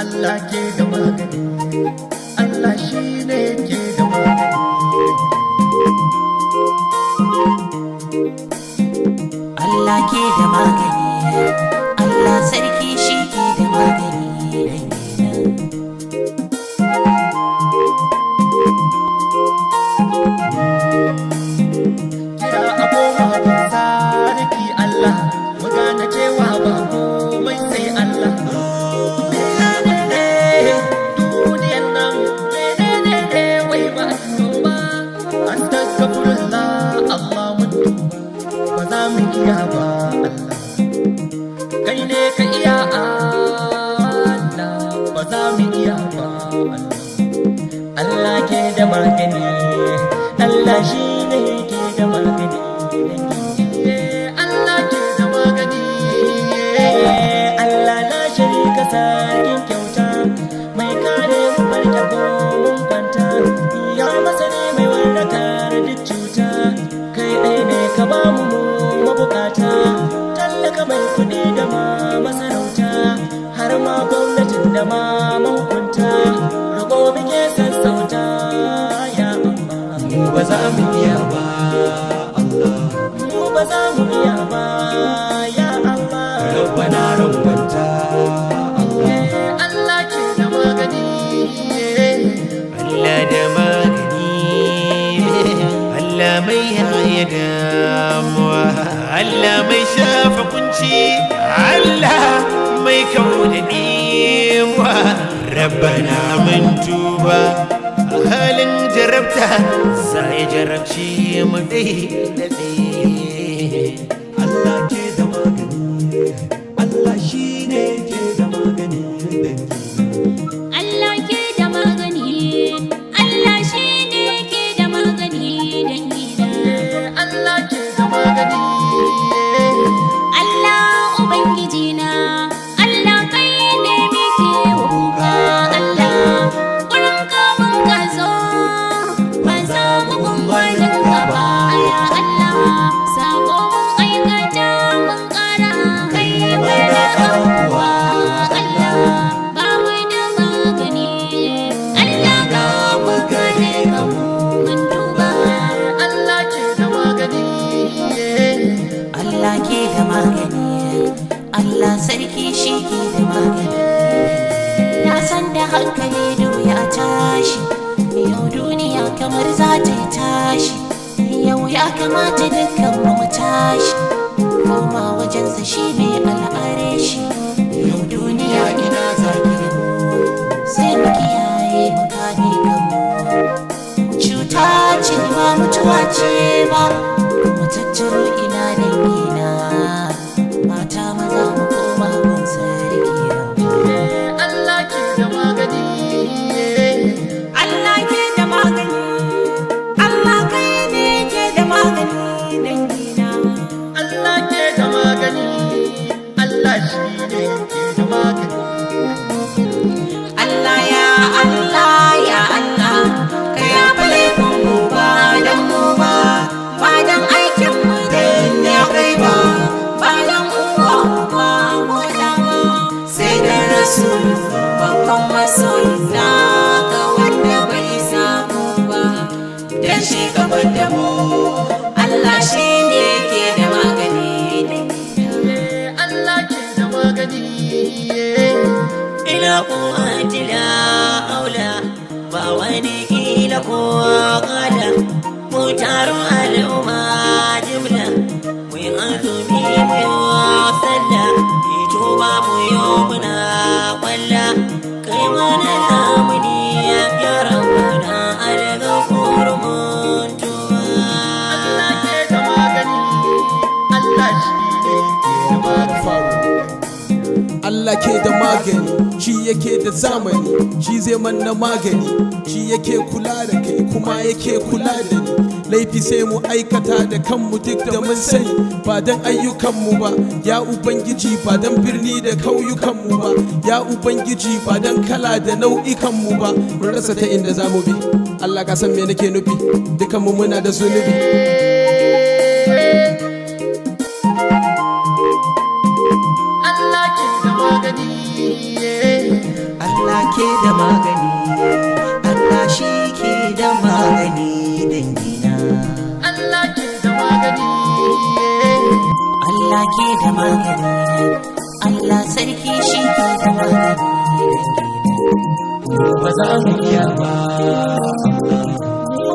Allah ke da magani, Allah shi ne ke da magani. Allah ke da magani, Allah sarki shi ke da magani. Kira abubuwa sarki Allah, mu gane cewa ba komai sai Allah. Duniyan nan menene wai ba su ba, astagfirullah Allah mun tuba, ba za mu iya ba Allah. Kai ne ka iya Allah, ba za mu iya ba Allah. Allah ke da magani, Allah shi ne ke da magani. Allah ke da magani, Allah na sharika sarkin kyauta, mai kare mu barka ko mun kwanta, ya masani mai warkar duk cuta, kai ɗai ne ka ba mu mabukata, tallaka mai kuɗi da ma masarauta, har ma gwamnatin da ma mahukunta, roƙo muke sassauta ya Allah. Mu ba za mu iya ba Allah, mu ba za mu iya ba ya Allah. Rabbana rabbanta Allah, Allah ke da magani, Allah da magani, Allah mai yaye damuwa, Allah mai shafa kunci, Allah mai kawo da niwa. Rabbana mun tuba a halin jarabta, sai jarabci mu dai da Allah ke da magani, Allah shi ne ke da magani. Allah ke da magani, Allah shi ne ke da magani dangina. Allah ke da magani, Allah Ubangiji na, Allah kai ne muke wa kuka. Allah wurin ka mun ka zo, ban samu gungwanin ka ba. Ya Allah, sako mun aikata mun ƙara, kai mana abuwa. Allah ba mu da magani, Allah ka mu gane ka mu mun duba. Allah ke da magani, Allah ke da magani, Allah sarki shi ke da magani. Na san da hankali ya tashi, yau duniya kamar za ta yi tashi, yau ya kamata dukkan mu tashi, koma wajensa shi mai al'are shi. Yau duniya ina zaki da mu, sai mu kiyaye mu kame kanmu. Cuta ce ba mutuwa ce ba, mu tattaro ina dangina, mata maza mu koma gun sarki. Allah ke da magani, Allah ke da magani, Allah kai ne ke da magani dangina. Allah ke da magani, Allah shi ne ke da magani. Allah ya Allah ya Allah, ka yafa laifin mu ba dan mu ba, ba dan aikin mu dan ya kai ba, ba dan uwa ba ko da ba, sai da rasul babban masoyi na ga wanda bai samu ba, dan shi ka da mu. Allah shi ne ke da magani dangina. Allah ke da magani, ila quwwatila aula, ba wani kila ko kala, mu taru al'umma jimla, mu yi azumi mu yi sallah, yi tuba mu yi muna kwalla, kai mana lamuni ya rabbana al-ghafur mun tuba. Allah ke da magani, Allah shi ne ke da magani. Allah ke da magani, shi yake da zamani, shi zai manna magani, shi yake kula da kai kuma yake kula da ni. Laifi sai mu aikata da kanmu duk da mun sani, ba dan ayyukanmu ba ya ubangiji, ba dan birni da kauyukanmu ba ya ubangiji, ba dan kala da nau'ikanmu ba, mun rasa ta inda zamu bi. Allah ka san me nake nufi, dukan mu muna da zunubi. Allah ke da magani, Allah ke da magani, Allah shi ke da magani dangina. Allah ke da magani, Allah ke da magani, Allah sarki shi ke da magani. ba za mu iya ba,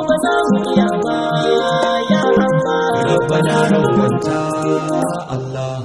ba za mu iya ba, ya Allah. Rabbana rawanta Allah.